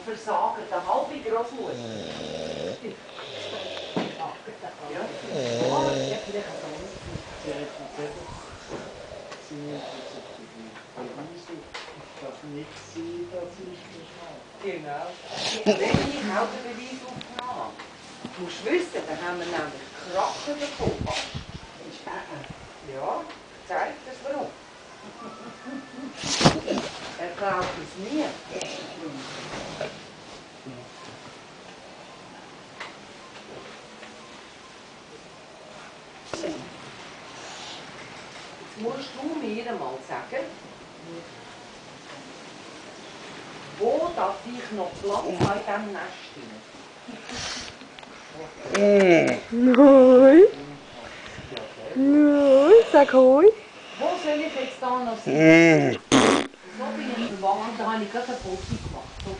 Versagen, der halbe Großmutter. Ja. Genau. Wenn ich auch den Beweis aufgenommen. Du musst wissen, dann haben wir nämlich Krachen bekommen. Ja, zeig das warum. Er glaubt es nie. Jetzt musst du mir einmal sagen, wo darf ich noch Platz bei diesem Nest hinein? Nein. Nein, sag hoi. Wo soll ich jetzt da noch sein? So bin ich verwandt, da habe ich gerade eine Foto gemacht. So,